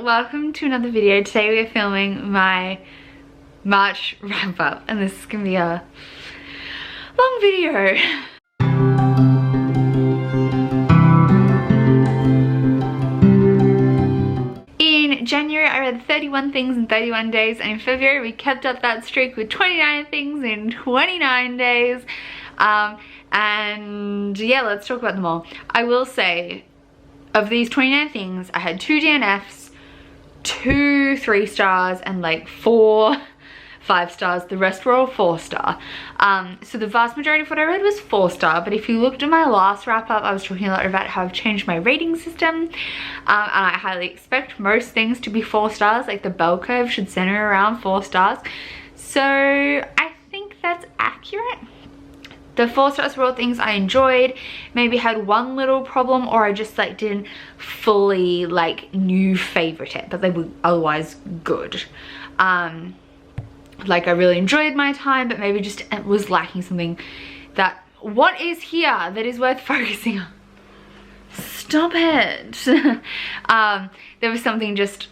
welcome to another video. Today we are filming my March wrap up and this is gonna be a long video. In January I read 31 things in 31 days, and in February we kept up that streak with 29 things in 29 days. And yeah, let's talk about them all. I will say, of these 29 things, I had 2 DNFs, 2 3 stars, and like 4 5 stars. The rest were all 4 star. So the vast majority of what I read was 4 star, but if you looked at my last wrap up, I was talking a lot about how I've changed my rating system, and I highly expect most things to be 4 stars. Like the bell curve should center around 4 stars. So I think that's accurate. The 4 stars were all things I enjoyed, maybe had one little problem, or I just like didn't fully like new favorite it, but they were otherwise good. Like I really enjoyed my time, but maybe just it was lacking something that, what is here that is worth focusing on? Stop it. There was something just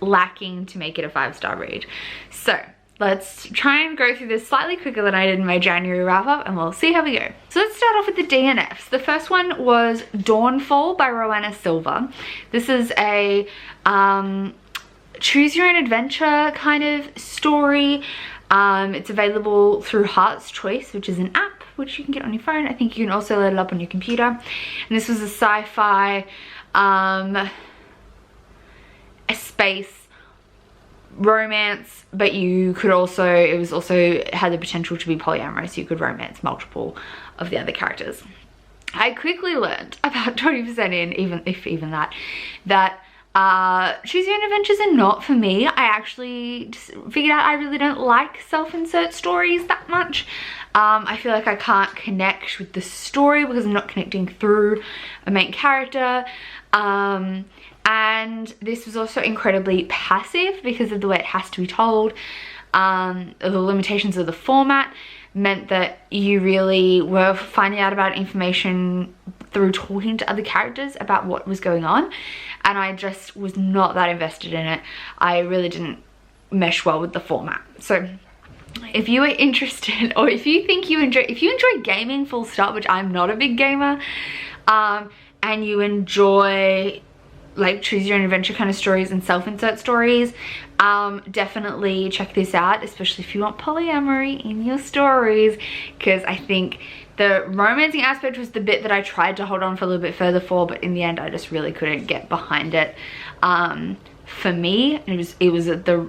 lacking to make it a 5-star read. So let's try and go through this slightly quicker than I did in my January wrap up, and we'll see how we go. So let's start off with the DNFs. The first one was Dawnfall by Rowena Silva. This is a choose your own adventure kind of story. It's available through Heart's Choice, which is an app which you can get on your phone. I think you can also load it up on your computer. And this was a sci-fi, a space romance, but you could also, it was also had the potential to be polyamorous. You could romance multiple of the other characters. I quickly learned about 20% in, even that choose your own adventures are not for me. I actually just figured out I really don't like self-insert stories that much. I feel like I can't connect with the story because I'm not connecting through a main character. And this was also incredibly passive because of the way it has to be told. The limitations of the format meant that you really were finding out about information through talking to other characters about what was going on, and I just was not that invested in it. I really didn't mesh well with the format. So if you are interested, or if you think you enjoy, if you enjoy gaming full stop, which I'm not a big gamer, and you enjoy like choose your own adventure kind of stories and self-insert stories, definitely check this out, especially if you want polyamory in your stories, because I think the romancing aspect was the bit that I tried to hold on for a little bit further for, but in the end I just really couldn't get behind it. For me, it was the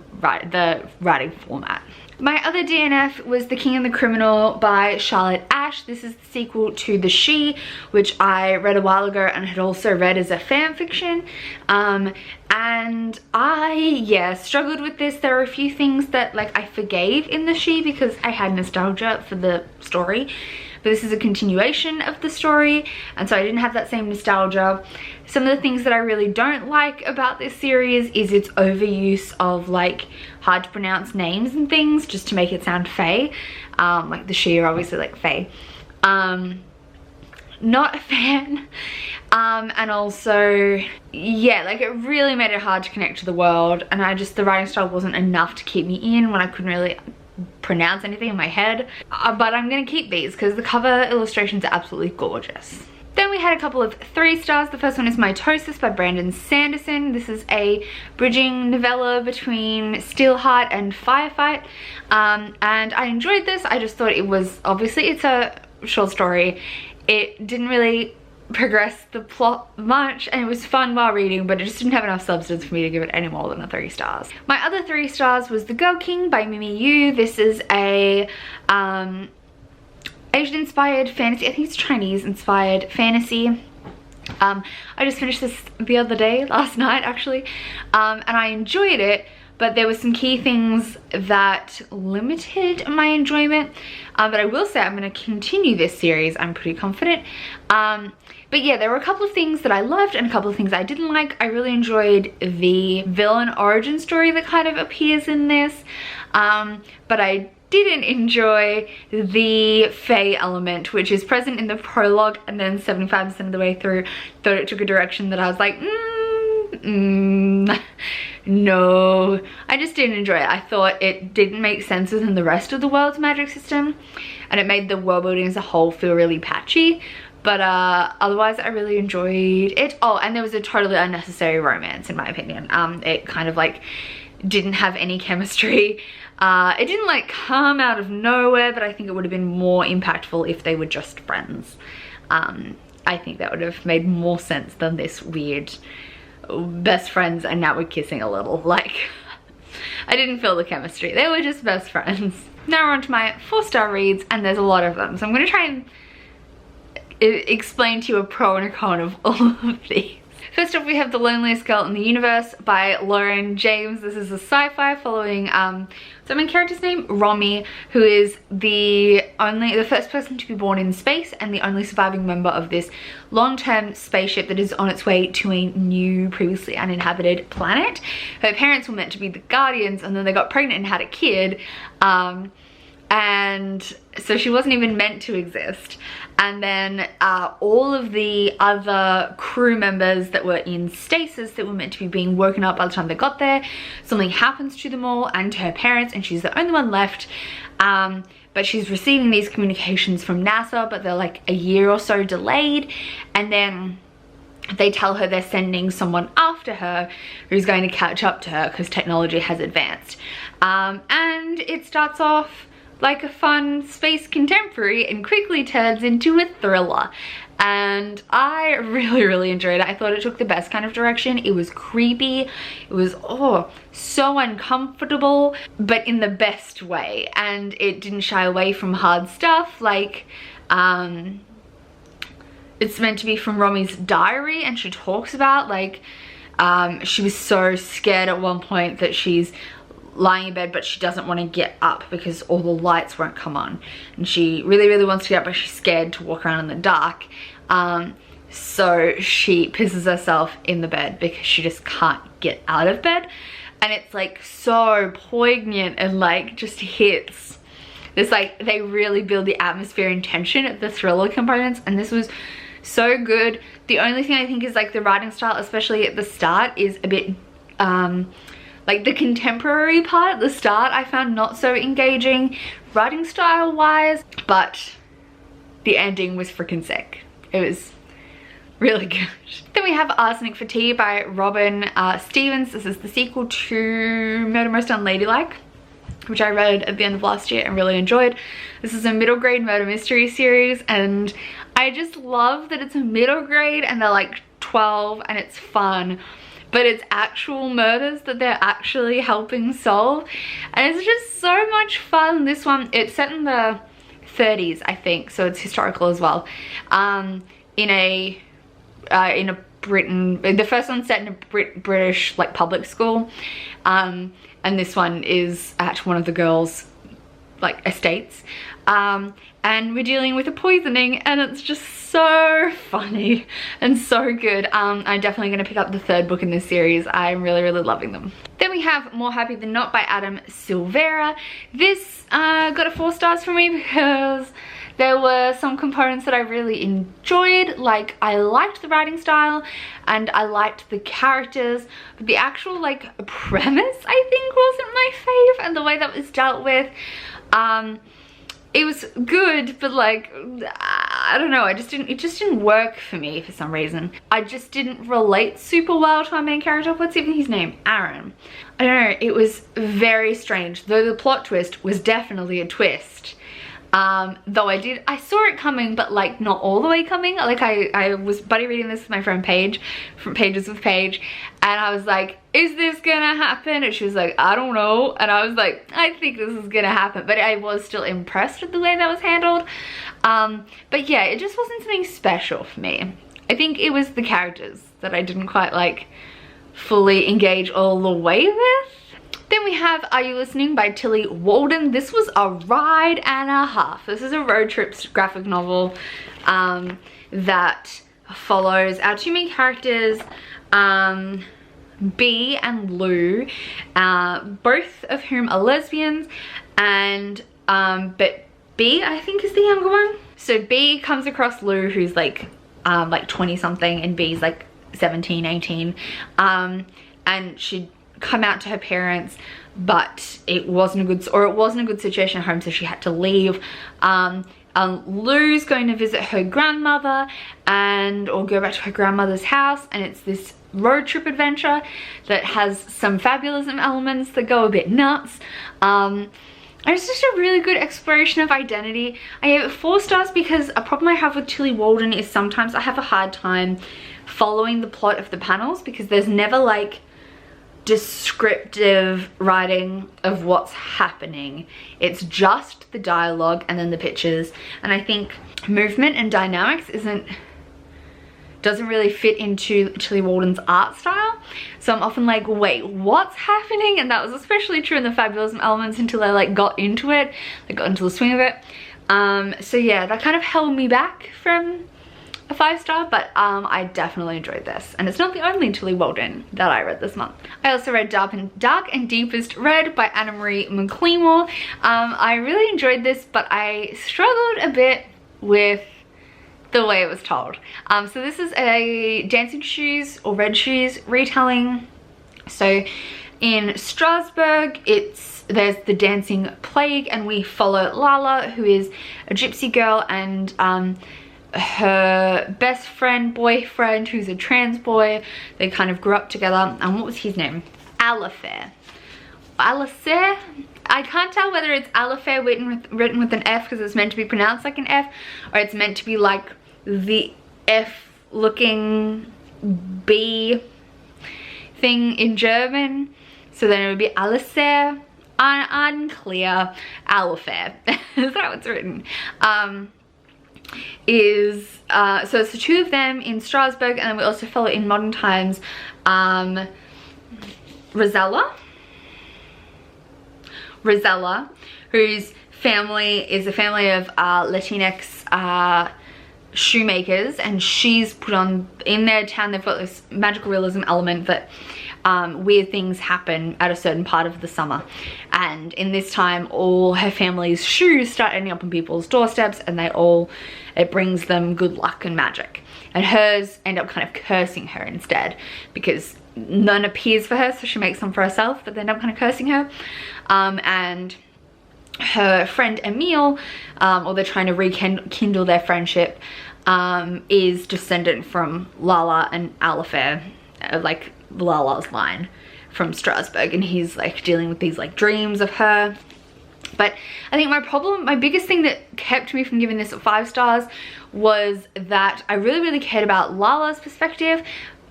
writing format. My other DNF was The King and the Criminal by Charlotte Ash. This is the sequel to The She, which I read a while ago and had also read as a fan fiction. And I, struggled with this. There are a few things that like I forgave in The She because I had nostalgia for the story. But this is a continuation of the story, and so I didn't have that same nostalgia. Some of the things that I really don't like about this series is its overuse of like hard to pronounce names and things just to make it sound Fae. Like the She are obviously like Fae. Not a fan. And also, yeah, like it really made it hard to connect to the world, and the writing style wasn't enough to keep me in when I couldn't really pronounce anything in my head. But I'm gonna keep these because the cover illustrations are absolutely gorgeous. Then we had a couple of 3 stars. The first one is Mitosis by Brandon Sanderson. This is a bridging novella between Steelheart and Firefight, and I enjoyed this. I just thought it was, obviously it's a short story, it didn't really progress the plot much, and it was fun while reading, but it just didn't have enough substance for me to give it any more than a 3 stars. My other 3 stars was The Girl King by Mimi Yu. This is a Asian inspired fantasy, I think it's Chinese inspired fantasy. I just finished this the other day, last night actually, and I enjoyed it, but there were some key things that limited my enjoyment. But I will say I'm going to continue this series, I'm pretty confident. But yeah, there were a couple of things that I loved and a couple of things I didn't like. I really enjoyed the villain origin story that kind of appears in this, but I didn't enjoy the Fae element, which is present in the prologue, and then 75% of the way through thought it took a direction that I was like, No, I just didn't enjoy it. I thought it didn't make sense within the rest of the world's magic system, and it made the world building as a whole feel really patchy. But otherwise I really enjoyed it. Oh, and there was a totally unnecessary romance in my opinion. It kind of like didn't have any chemistry. It didn't like come out of nowhere, but I think it would have been more impactful if they were just friends. I think that would have made more sense than this weird best friends and now we're kissing a little. Like, I didn't feel the chemistry. They were just best friends. Now we're on to my 4-star reads, and there's a lot of them. So I'm gonna try and explain to you a pro and a con of all of these. First off, we have The Loneliest Girl in the Universe by Lauren James. This is a sci-fi following so my character's name, Romy, who is the first person to be born in space and the only surviving member of this long-term spaceship that is on its way to a new, previously uninhabited planet. Her parents were meant to be the Guardians, and then they got pregnant and had a kid. And so she wasn't even meant to exist. And then all of the other crew members that were in stasis that were meant to be being woken up by the time they got there, something happens to them all and to her parents, and she's the only one left. But she's receiving these communications from NASA, but they're like a year or so delayed. And then they tell her they're sending someone after her who's going to catch up to her because technology has advanced. And it starts off like a fun space contemporary and quickly turns into a thriller. And I really enjoyed it. I thought it took the best kind of direction. It was creepy. It was, oh, so uncomfortable, but in the best way. And it didn't shy away from hard stuff. Like, it's meant to be from Romy's diary, and she talks about like, she was so scared at one point that she's lying in bed, but she doesn't want to get up because all the lights won't come on, and she really wants to get up, but she's scared to walk around in the dark. So she pisses herself in the bed because she just can't get out of bed, and it's like so poignant and like just hits. It's like they really build the atmosphere and tension of the thriller components, and this was so good. The only thing I think is like the writing style, especially at the start, is a bit like the contemporary part at the start I found not so engaging writing style wise, but the ending was freaking sick. It was really good. Then we have Arsenic for Tea by Robin Stevens. This is the sequel to Murder Most Unladylike, which I read at the end of last year and really enjoyed. This is a middle grade murder mystery series, and I just love that it's a middle grade and they're like 12 and it's fun, but it's actual murders that they're actually helping solve, and it's just so much fun. This one, it's set in the 30s, I think, so it's historical as well. In a Britain, the first one's set in a British like public school, and this one is at one of the girls' like estates, and we're dealing with a poisoning, and it's just so funny and so good. I'm definitely going to pick up the 3rd book in this series. I'm really loving them. Then we have More Happy Than Not by Adam Silvera. This got a 4 stars for me because there were some components that I really enjoyed. Like, I liked the writing style and I liked the characters, but the actual like premise I think wasn't my fave, and the way that was dealt with, it was good, but like, I don't know, it just didn't work for me for some reason. I just didn't relate super well to our main character. What's even his name? Aaron. I don't know, it was very strange, though the plot twist was definitely a twist. Though I saw it coming, but like not all the way coming. Like I was buddy reading this with my friend Paige from Pages with Paige, and I was like, is this gonna happen? And she was like, I don't know. And I was like, I think this is gonna happen, but I was still impressed with the way that was handled. But yeah, it just wasn't something special for me. I think it was the characters that I didn't quite like fully engage all the way with. Then we have Are You Listening by Tilly Walden. This was a ride and a half. This is a road trip graphic novel that follows our 2 main characters, B and Lou, both of whom are lesbians, and but B I think is the younger one. So B comes across Lou, who's like 20 something, and B's like 17, 18, and she'd come out to her parents, but it wasn't a good situation at home, so she had to leave. Lou's going to visit her grandmother or go back to her grandmother's house, and it's this road trip adventure that has some fabulism elements that go a bit nuts. And it's just a really good exploration of identity. I gave it 4 stars because a problem I have with Tillie Walden is sometimes I have a hard time following the plot of the panels because there's never like descriptive writing of what's happening. It's just the dialogue and then the pictures, and I think movement and dynamics doesn't really fit into Tillie Walden's art style, so I'm often like, wait, what's happening? And that was especially true in the fabulism elements until I like got into it, I got into the swing of it. So yeah, that kind of held me back from a 5-star, but I definitely enjoyed this, and it's not the only Tillie Walden that I read this month. I also read Dark and Deepest Red by Anna Marie McLemore. I really enjoyed this, but I struggled a bit with the way it was told. So this is a Dancing Shoes or Red Shoes retelling. So in Strasbourg, there's the dancing plague, and we follow Lala, who is a gypsy girl, and her best friend, boyfriend, who's a trans boy. They kind of grew up together, and what was his name? Alifair. Alifair? I can't tell whether it's Alifair written with an F because it's meant to be pronounced like an F, or it's meant to be like the F looking B thing in German. So then it would be Alifair. Unclear. Alifair. Is that how it's written? So it's the 2 of them in Strasbourg, and then we also follow in modern times Rosella, whose family is a family of Latinx shoemakers, and she's put on, in their town they've got this magical realism element that weird things happen at a certain part of the summer, and in this time all her family's shoes start ending up on people's doorsteps, and it brings them good luck and magic, and hers end up kind of cursing her instead because none appears for her, so she makes them for herself, but they end up kind of cursing her. And her friend Emile, or they're trying to rekindle their friendship, is descendant from Lala and Alifair, like Lala's line from Strasbourg, and he's like dealing with these like dreams of her. But I think my biggest thing that kept me from giving this 5 stars was that I really cared about Lala's perspective,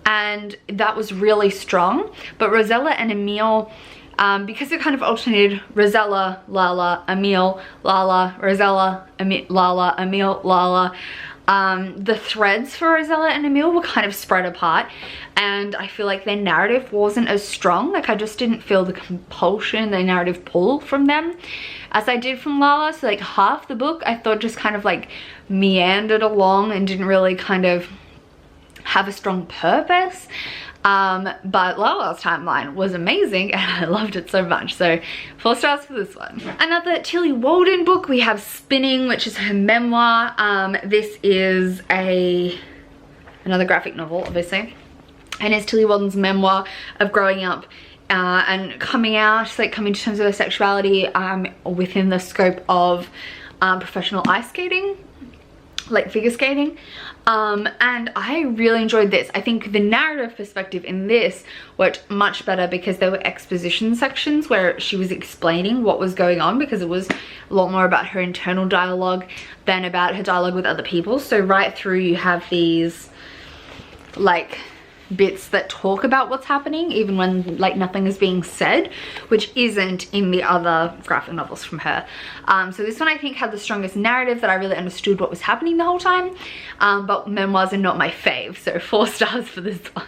and that was really strong. But Rosella and Emile, because it kind of alternated Rosella, Lala, Emile, Lala, Rosella, Lala, Emile, Lala, the threads for Rosella and Emile were kind of spread apart, and I feel like their narrative wasn't as strong. Like I just didn't feel the compulsion, the narrative pull from them as I did from Lala. So like half the book I thought just kind of like meandered along and didn't really kind of have a strong purpose. But Lala's timeline was amazing and I loved it so much, so 4 stars for this one. Another Tillie Walden book, we have Spinning, which is her memoir. This is another graphic novel, obviously, and it's Tillie Walden's memoir of growing up and coming out, like coming to terms with her sexuality within the scope of professional ice skating, like figure skating. And I really enjoyed this. I think the narrative perspective in this worked much better because there were exposition sections where she was explaining what was going on, because it was a lot more about her internal dialogue than about her dialogue with other people. So right through you have these like bits that talk about what's happening even when like nothing is being said, which isn't in the other graphic novels from her. So this one I think had the strongest narrative, that I really understood what was happening the whole time, but memoirs are not my fave, so 4 stars for this one.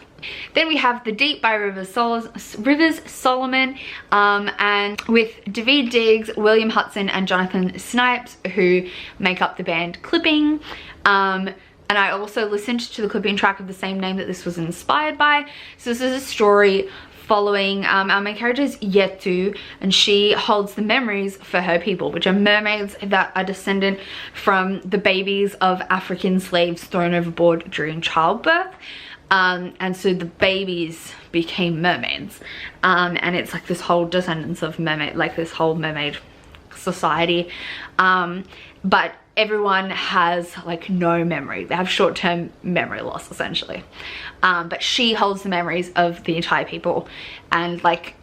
Then we have The Deep by Rivers Solomon, and with David Diggs, William Hudson and Jonathan Snipes, who make up the band Clipping. And I also listened to the Clipping track of the same name that this was inspired by. So this is a story following our main character is Yetu, and she holds the memories for her people, which are mermaids that are descendant from the babies of African slaves thrown overboard during childbirth. and so the babies became mermaids, and it's like this whole descendants of mermaid, like this whole mermaid society, but everyone has like no memory. They have short-term memory loss essentially, but she holds the memories of the entire people, and like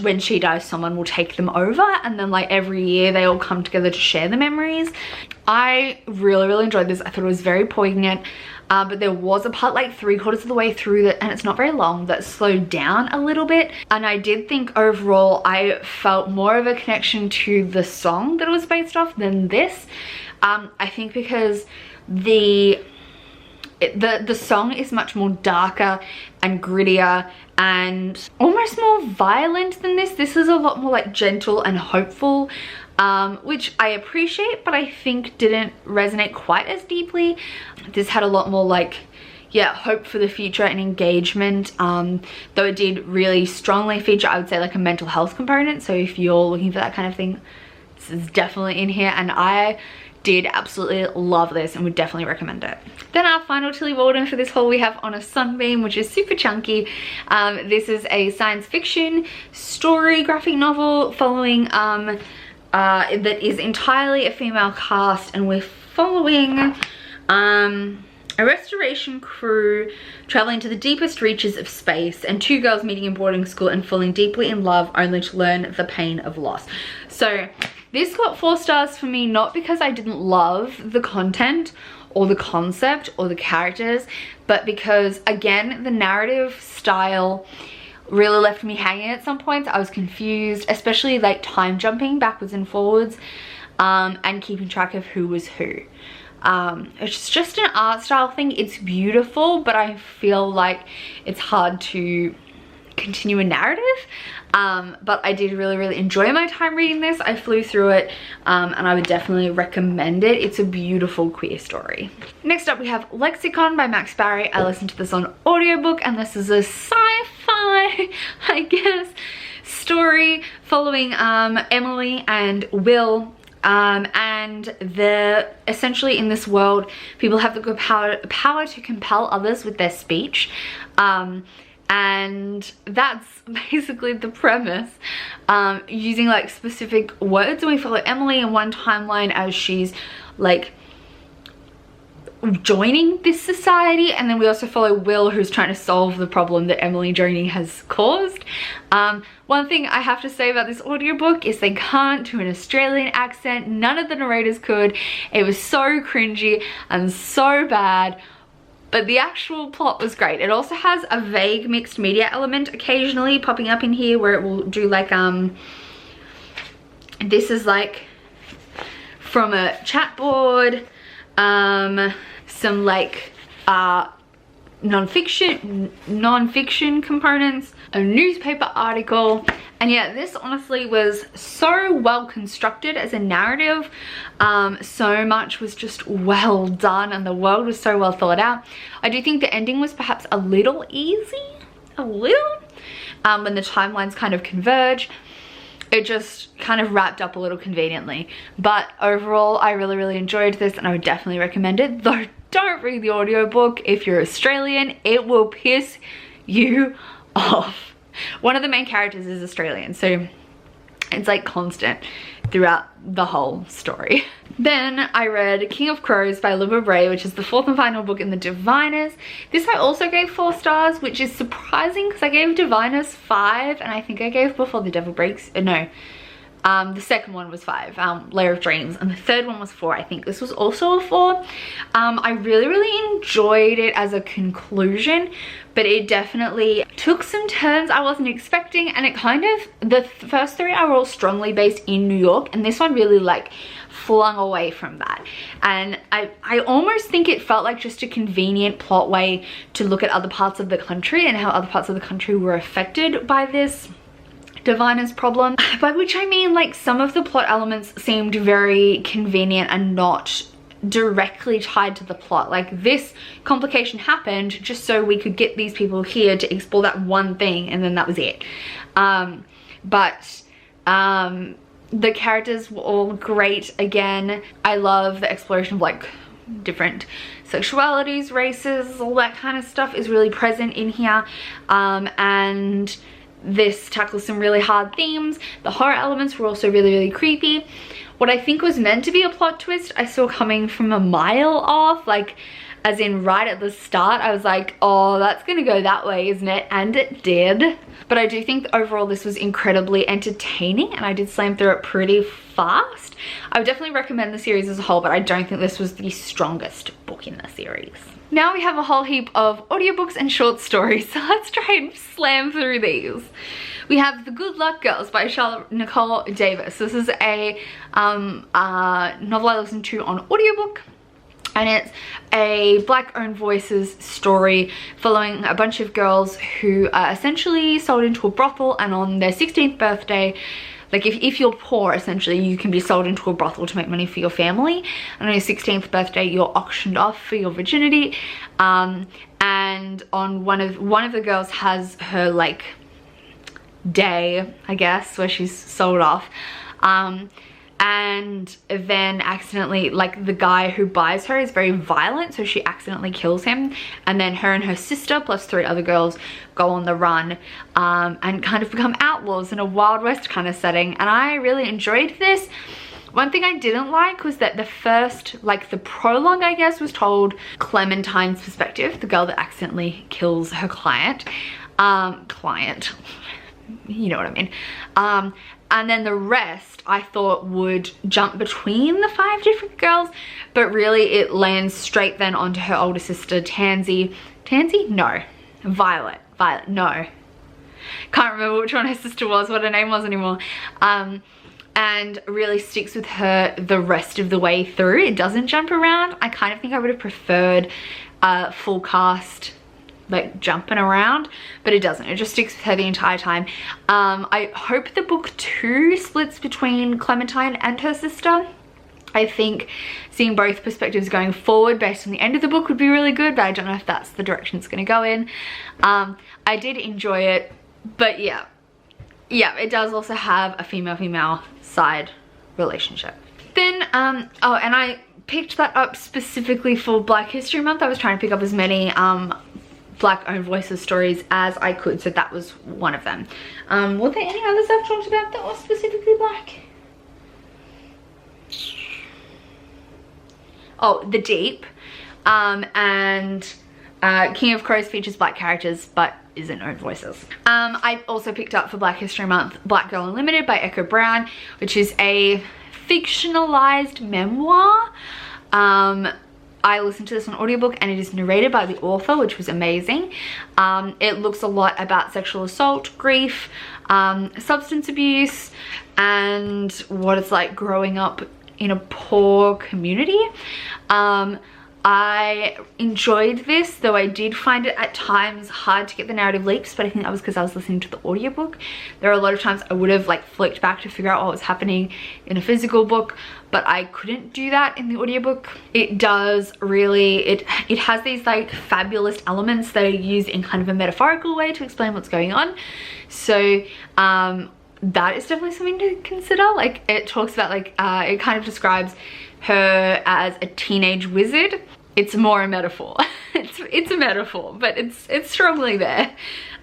when she dies, someone will take them over, and then like every year they all come together to share the memories. I really enjoyed this. I thought it was very poignant, but there was a part like 3/4 of the way through that, and it's not very long, that slowed down a little bit, and I did think overall I felt more of a connection to the song that it was based off than this. I think because the song is much more darker and grittier and almost more violent than this. This is a lot more like gentle and hopeful, which I appreciate, but I think didn't resonate quite as deeply. This had a lot more like, yeah, hope for the future and engagement, though it did really strongly feature, I would say, like a mental health component. So if you're looking for that kind of thing, this is definitely in here, and I did absolutely love this and would definitely recommend it. Then our final Tilly Walden for this haul we have On a Sunbeam, which is super chunky. This is a science fiction story graphic novel following that is entirely a female cast, and we're following a restoration crew traveling to the deepest reaches of space, and two girls meeting in boarding school and falling deeply in love only to learn the pain of loss. So this got 4 stars for me, not because I didn't love the content or the concept or the characters, but because, again, the narrative style really left me hanging at some points. I was confused, especially like time jumping backwards and forwards, and keeping track of who was who. It's just an art style thing. It's beautiful, but I feel like it's hard to continue a narrative. But I did really enjoy my time reading this. I flew through it, and I would definitely recommend it. It's a beautiful queer story. Next up we have Lexicon by Max Barry. I listened to this on audiobook, and this is a sci-fi, I guess, story following Emily and Will. And essentially in this world, people have the power to compel others with their speech. And that's basically the premise, using like specific words. And we follow Emily in one timeline as she's like joining this society, and then we also follow Will, who's trying to solve the problem that Emily joining has caused. One thing I have to say about this audiobook is they can't do an Australian accent. None of the narrators could. It was so cringy and so bad, but the actual plot was great. It also has a vague mixed media element occasionally popping up in here, where it will do like, this is like from a chat board, some like non-fiction components, a newspaper article, and yeah, this honestly was so well constructed as a narrative. So much was just well done, and the world was so well thought out. I do think the ending was perhaps a little easy, when the timelines kind of converge. It just kind of wrapped up a little conveniently, but overall I really enjoyed this, and I would definitely recommend it. Though don't read the audiobook if you're Australian, it will piss you off. One of the main characters is Australian, so it's like constant throughout the whole story. Then I read King of Crows by Libba Bray, which is the 4th and final book in the Diviners. This I also gave 4 stars, which is surprising because I gave Diviners 5, and I think I gave Before the Devil Breaks, no. The second one was 5, Lair of Dreams, and the third one was 4. I think this was also a 4. I really enjoyed it as a conclusion, but it definitely took some turns I wasn't expecting, and it kind of, the first 3 are all strongly based in New York, and this one really like flung away from that. And I almost think it felt like just a convenient plot way to look at other parts of the country and how other parts of the country were affected by this Diviner's problem, by which I mean like some of the plot elements seemed very convenient and not directly tied to the plot. Like this complication happened just so we could get these people here to explore that one thing, and then that was it. The characters were all great. Again, I love the exploration of like different sexualities, races, all that kind of stuff is really present in here. And this tackles some really hard themes. The horror elements were also really, really creepy. What I think was meant to be a plot twist, I saw coming from a mile off, like as in right at the start. I was like, oh, that's gonna go that way, isn't it? And it did. But I do think overall this was incredibly entertaining, and I did slam through it pretty fast. I would definitely recommend the series as a whole, but I don't think this was the strongest book in the series. Now we have a whole heap of audiobooks and short stories, so let's try and slam through these. We have The Good Luck Girls by Charlotte Nicole Davis. This is a novel I listened to on audiobook. And it's a Black-owned voices story following a bunch of girls who are essentially sold into a brothel, and on their 16th birthday, like if you're poor, essentially, you can be sold into a brothel to make money for your family. And on your 16th birthday, you're auctioned off for your virginity. And on one of the girls has her like day, I guess, where she's sold off. And then accidentally, like, the guy who buys her is very violent, so she accidentally kills him, and then her and her sister plus 3 other girls go on the run and kind of become outlaws in a Wild West kind of setting. And I really enjoyed this. One thing I didn't like was that the first, like the prologue, I guess, was told Clementine's perspective, the girl that accidentally kills her client, you know what I mean. And then the rest I thought would jump between the 5 different girls, but really it lands straight then onto her older sister Tansy. Tansy? No. Violet. Violet. No. Can't remember which one her sister was, what her name was anymore. And really sticks with her the rest of the way through. It doesn't jump around. I kind of think I would have preferred full cast like jumping around, but it doesn't. It just sticks with her the entire time. I hope the book 2 splits between Clementine and her sister. I think seeing both perspectives going forward based on the end of the book would be really good, but I don't know if that's the direction it's going to go in. I did enjoy it, but yeah, it does also have a female-female side relationship. Then, oh, and I picked that up specifically for Black History Month. I was trying to pick up as many Black-owned voices stories as I could, so that was one of them. Were there any others I've talked about that were specifically Black? Oh, The Deep, and King of Crows features Black characters but isn't owned voices. I also picked up for Black History Month Black Girl Unlimited by Echo Brown, which is a fictionalized memoir. I listened to this on audiobook, and it is narrated by the author, which was amazing. It looks a lot about sexual assault, grief, substance abuse, and what it's like growing up in a poor community. I enjoyed this, though I did find it at times hard to get the narrative leaps, but I think that was because I was listening to the audiobook. There are a lot of times I would have like flicked back to figure out what was happening in a physical book, but I couldn't do that in the audiobook. It does really, it has these like fabulous elements that are used in kind of a metaphorical way to explain what's going on. So that is definitely something to consider. Like, it talks about like, it kind of describes her as a teenage wizard. It's more a metaphor. it's a metaphor, but it's strongly there.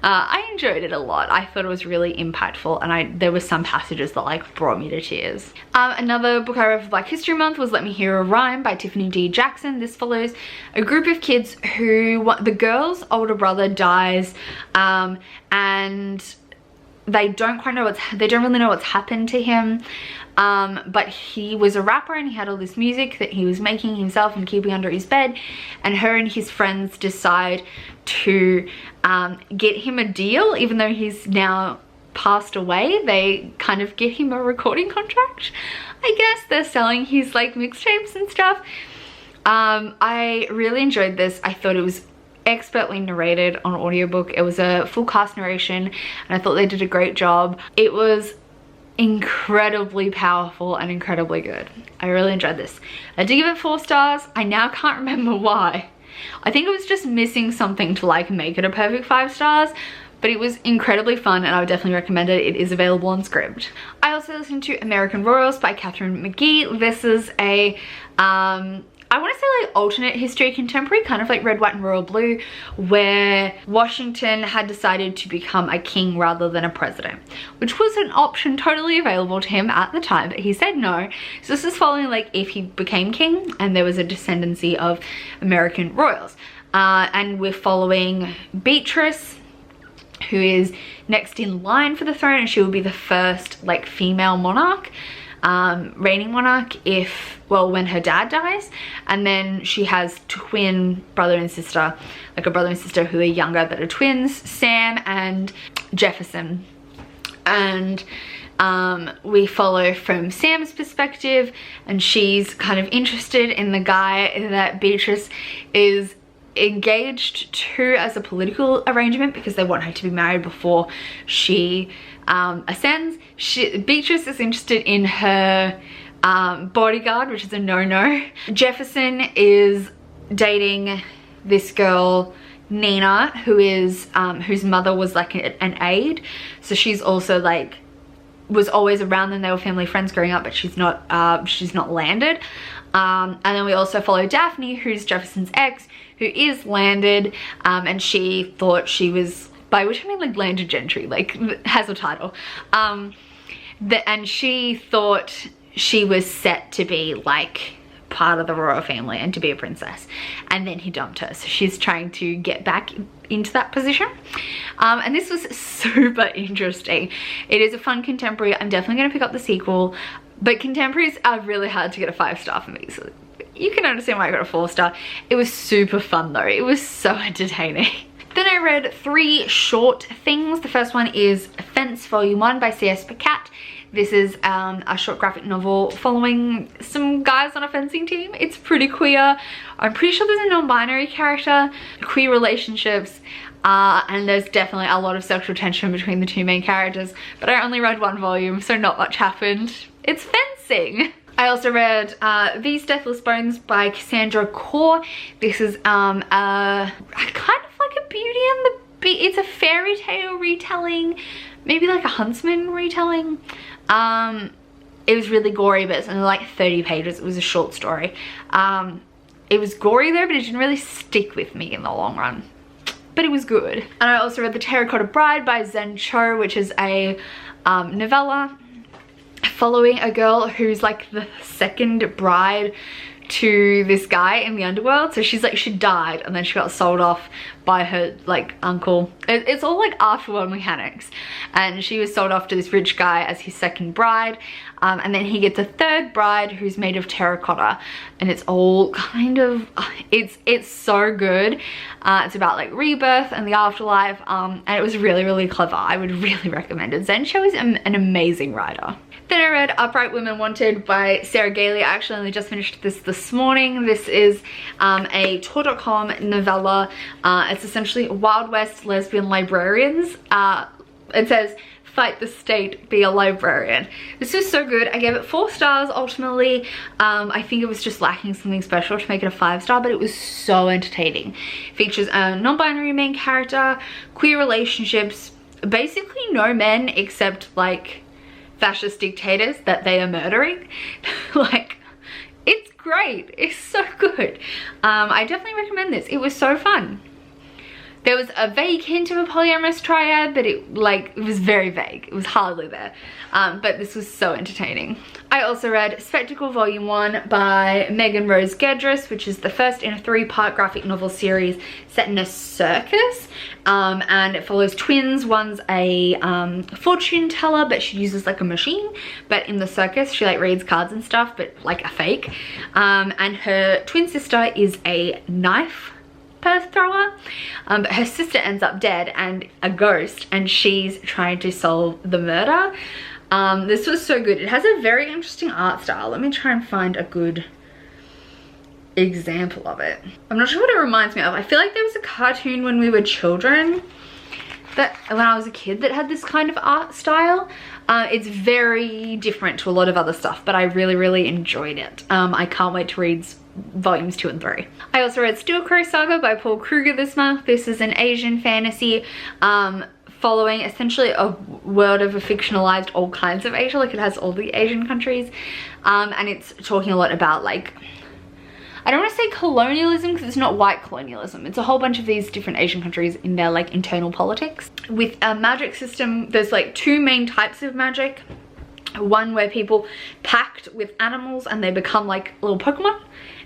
I enjoyed it a lot. I thought it was really impactful, and there were some passages that like brought me to tears. Another book I read for Black History Month was Let Me Hear a Rhyme by Tiffany D. Jackson. This follows a group of kids who, the girl's older brother dies, and they don't really know what's happened to him. But he was a rapper, and he had all this music that he was making himself and keeping under his bed, and her and his friends decide to get him a deal. Even though he's now passed away, they kind of get him a recording contract. I guess they're selling his like mixtapes and stuff. I really enjoyed this. I thought it was expertly narrated on audiobook. It was a full cast narration, and I thought they did a great job. It was incredibly powerful and incredibly good. I really enjoyed this. I did give it 4 stars. I now can't remember why. I think it was just missing something to like make it a perfect 5 stars, but it was incredibly fun, and I would definitely recommend it. It is available on Scribd. I also listened to American Royals by Catherine McGee. This is a I want to say like alternate history contemporary, kind of like Red, White and Royal Blue, where Washington had decided to become a king rather than a president, which was an option totally available to him at the time, but he said no. So this is following like if he became king and there was a descendancy of American royals. And we're following Beatrice, who is next in line for the throne, and she will be the first like female monarch, reigning monarch when her dad dies. And then she has twin brother and sister, like a brother and sister who are younger that are twins, Sam and Jefferson. And we follow from Sam's perspective, and she's kind of interested in the guy that Beatrice is engaged to as a political arrangement, because they want her to be married before she ascends. Beatrice is interested in her bodyguard, which is a no-no. Jefferson is dating this girl Nina, who is whose mother was like an aide, so she's also like was always around them. They were family friends growing up, but she's not landed. And then we also follow Daphne, who's Jefferson's ex, who is landed, and she thought she was, by which I mean like landed gentry, like has a title, and she thought she was set to be like part of the royal family and to be a princess, and then he dumped her, so she's trying to get back into that position. And this was super interesting. It is a fun contemporary. I'm definitely going to pick up the sequel, but contemporaries are really hard to get a 5-star for me, so you can understand why I got a 4-star. It was super fun though. It was so entertaining. Then I read 3 short things. The first one is Fence Volume 1 by C.S. Pacat. This is a short graphic novel following some guys on a fencing team. It's pretty queer. I'm pretty sure there's a non-binary character, queer relationships, and there's definitely a lot of sexual tension between the 2 main characters, but I only read 1 volume, so not much happened. It's fencing. I also read These Deathless Bones by Cassandra Core. This is a kind of like a Beauty and the Beast. It's a fairy tale retelling, maybe like a Huntsman retelling. It was really gory, but it's only like 30 pages. It was a short story. It was gory though, but it didn't really stick with me in the long run. But it was good. And I also read The Terracotta Bride by Zen Cho, which is a novella following a girl who's like the second bride to this guy in the underworld. So she's like, she died and then she got sold off by her like uncle. It's all like afterworld mechanics, and she was sold off to this rich guy as his second bride, and then he gets a third bride who's made of terracotta, and it's all kind of it's so good. It's about like rebirth and the afterlife, and it was really clever. I would really recommend it. Zen Cho is an amazing writer. Then I read Upright Women Wanted by Sarah Gailey. I actually only just finished this morning. This is a Tor.com novella. It's essentially Wild West lesbian librarians. It says, fight the state, be a librarian. This was so good. I gave it 4 stars ultimately. I think it was just lacking something special to make it a 5-star, but it was so entertaining. It features a non-binary main character, queer relationships, basically no men except like fascist dictators that they are murdering. Like, it's great. It's so good. I definitely recommend this. It was so fun. There was a vague hint of a polyamorous triad, but it was very vague. It was hardly there. But this was so entertaining. I also read Spectacle Volume 1 by Megan Rose Gedris, which is the first in a 3-part graphic novel series set in a circus. And it follows twins. One's a fortune teller, but she uses like a machine. But in the circus, she like reads cards and stuff, but like a fake. And her twin sister is a knife purse thrower, but her sister ends up dead and a ghost, and she's trying to solve the murder. This was so good. It has a very interesting art style. Let me try and find a good example of it. I'm not sure what it reminds me of. I feel like there was a cartoon when we were children, that when I was a kid, that had this kind of art style. It's very different to a lot of other stuff, but I really enjoyed it. I can't wait to read volumes 2 and 3. I also read Still Cry Saga by Paul Kruger this month. This is an Asian fantasy following essentially a world of a fictionalized all kinds of Asia. Like, it has all the Asian countries, and it's talking a lot about like I don't want to say colonialism because it's not white colonialism. It's a whole bunch of these different Asian countries in their like internal politics. With a magic system, there's like two main types of magic. One where people pact with animals and they become like little Pokemon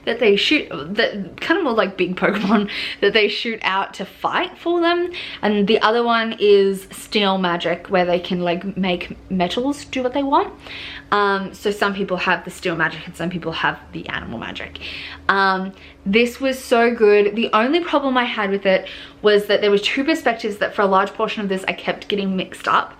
that they shoot, that kind of more like big Pokemon that they shoot out to fight for them. And the other one is steel magic, where they can like make metals do what they want. So some people have the steel magic and some people have the animal magic. This was so good. The only problem I had with it was that there were two perspectives that for a large portion of this I kept getting mixed up.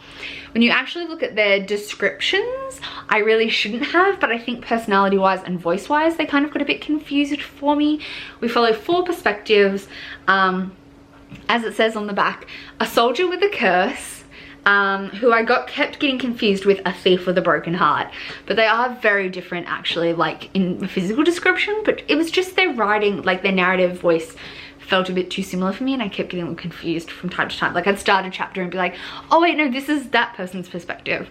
When you actually look at their descriptions, I really shouldn't have, but I think personality wise and voice wise they kind of got a bit confused for me. We follow 4 perspectives, as it says on the back. A soldier with a curse, who I kept getting confused with a thief with a broken heart, but they are very different actually, like in the physical description, but it was just their writing, like their narrative voice felt a bit too similar for me, and I kept getting confused from time to time. Like I'd start a chapter and be like, oh wait, no, this is that person's perspective.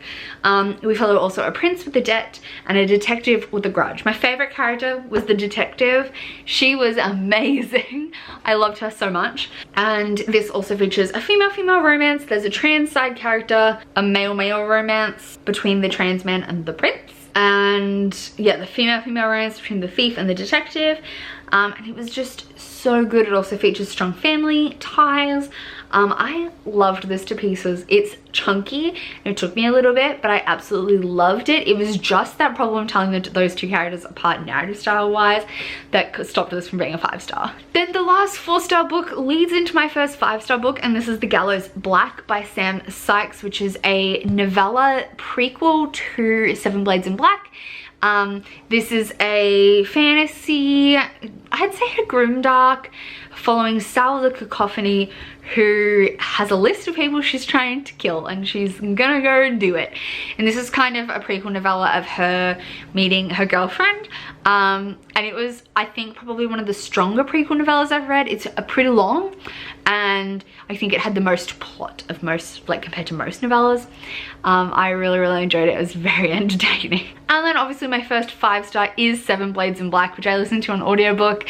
We follow also a prince with a debt and a detective with a grudge. My favorite character was the detective. She was amazing. I loved her so much. And this also features a female-female romance. There's a trans side character, a male-male romance between the trans man and the prince. And yeah, the female-female romance between the thief and the detective. And it was just so good. It also features strong family ties. I loved this to pieces. It's chunky. It took me a little bit, but I absolutely loved it. It was just that problem telling those two characters apart narrative style wise that stopped this from being a 5-star. Then the last 4-star book leads into my first 5-star book, and this is The Gallows Black by Sam Sykes, which is a novella prequel to Seven Blades in Black. This is a fantasy, I'd say a grimdark, following Sal the Cacophony, who has a list of people she's trying to kill and she's gonna go and do it. And this is kind of a prequel novella of her meeting her girlfriend. And it was, I think, probably one of the stronger prequel novellas I've read. It's pretty long, and I think it had the most plot of most, like compared to most novellas. I really enjoyed it. It was very entertaining. And then obviously my first 5-star is Seven Blades in Black, which I listened to on audiobook,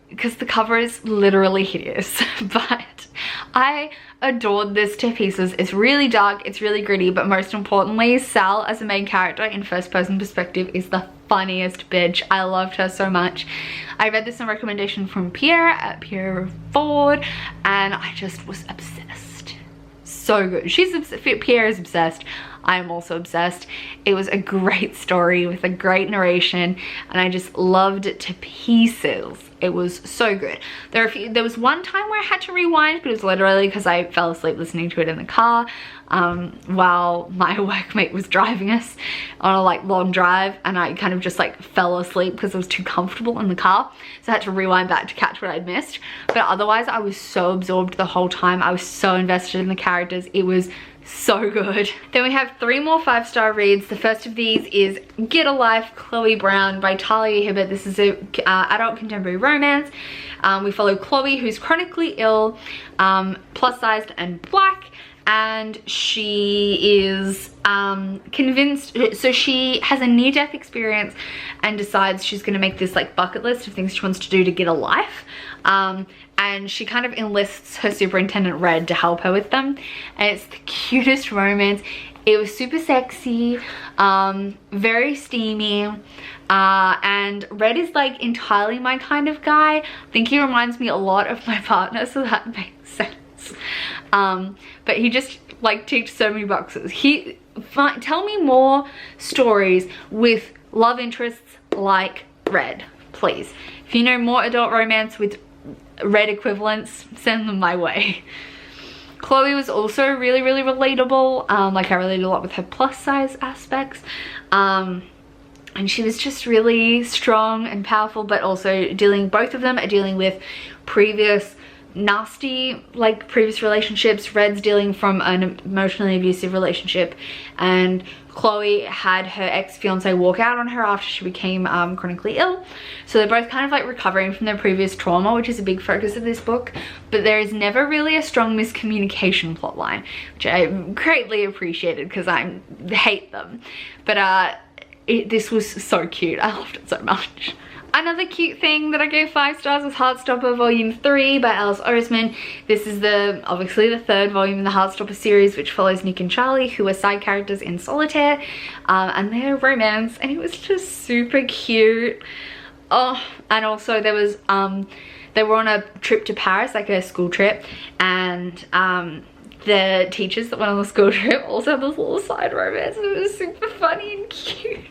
because the cover is literally hideous. But I adored this to pieces. It's really dark, it's really gritty, but most importantly, Sal as a main character in first person perspective is the funniest bitch. I loved her so much. I read this on recommendation from Pierre at Pierre Ford, and I just was obsessed. So good. Pierre is obsessed. I am also obsessed. It was a great story with a great narration, and I just loved it to pieces. It was so good. There was one time where I had to rewind, but it was literally because I fell asleep listening to it in the car while my workmate was driving us on a like long drive, and I kind of just like fell asleep because it was too comfortable in the car, so I had to rewind back to catch what I'd missed. But otherwise I was so absorbed the whole time. I was so invested in the characters. It was so good. Then we have 3 more 5-star reads. The first of these is Get a Life, Chloe Brown by Talia Hibbert. This is a adult contemporary romance. We follow Chloe, who's chronically ill, plus-sized and black, and she is convinced, so she has a near-death experience and decides she's gonna make this like bucket list of things she wants to do to get a life. And she kind of enlists her superintendent Red to help her with them, and it's the cutest romance. It was super sexy, very steamy, and Red is like entirely my kind of guy. I think he reminds me a lot of my partner, so that makes sense. But he just like ticks so many boxes. Tell me more stories with love interests like Red, please. If you know more adult romance with Red equivalents, send them my way. Chloe was also really relatable. Like I related a lot with her plus size aspects. And she was just really strong and powerful, but also both of them are dealing with previous nasty, like previous relationships. Red's dealing from an emotionally abusive relationship, and Chloe had her ex-fiance walk out on her after she became chronically ill. So they're both kind of like recovering from their previous trauma, which is a big focus of this book, but there is never really a strong miscommunication plotline, which I greatly appreciated because I hate them. But this was so cute. I loved it so much. Another cute thing that I gave 5 stars was Heartstopper Volume 3 by Alice Oseman. This is obviously the 3rd volume in the Heartstopper series, which follows Nick and Charlie, who are side characters in Solitaire, and their romance, and it was just super cute. Oh, and also there was, they were on a trip to Paris, like a school trip, and the teachers that went on the school trip also had this little side romance. It was super funny and cute.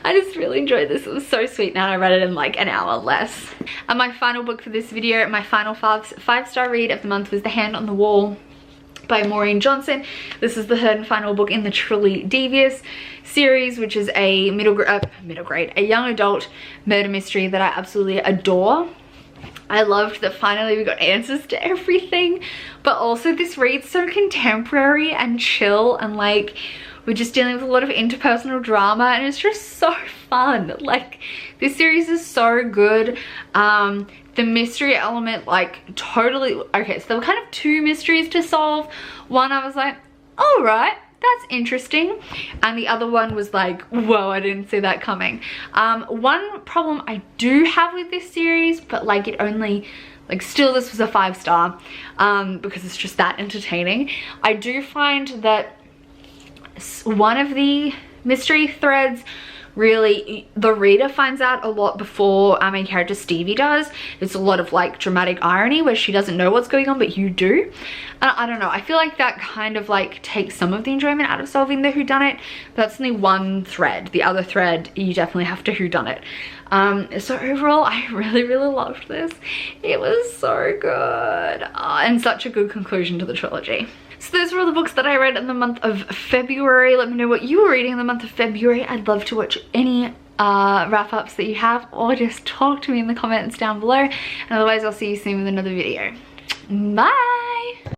I just really enjoyed this. It was so sweet, and I read it in like an hour less. And my final book for this video, my final 5-star read of the month, was The Hand on the Wall by Maureen Johnson. This is the 3rd and final book in the Truly Devious series, which is a a young adult murder mystery that I absolutely adore. I loved that finally we got answers to everything, but also this reads so contemporary and chill, and like we're just dealing with a lot of interpersonal drama, and it's just so fun. Like, this series is so good. The mystery element, like, totally, okay, so there were kind of 2 mysteries to solve. One I was like, all right, that's interesting, and the other one was like, whoa, I didn't see that coming. One problem I do have with this series, but like it only, like, still this was a 5-star because it's just that entertaining. I do find that one of the mystery threads, really, the reader finds out a lot before our main character Stevie does. It's a lot of like dramatic irony where she doesn't know what's going on but you do, and I don't know, I feel like that kind of like takes some of the enjoyment out of solving the whodunit. That's only one thread. The other thread, you definitely have to whodunit. So overall, I really loved this. It was so good, and such a good conclusion to the trilogy. So those were all the books that I read in the month of February. Let me know what you were reading in the month of February. I'd love to watch any wrap-ups that you have, or just talk to me in the comments down below. And otherwise, I'll see you soon with another video. Bye!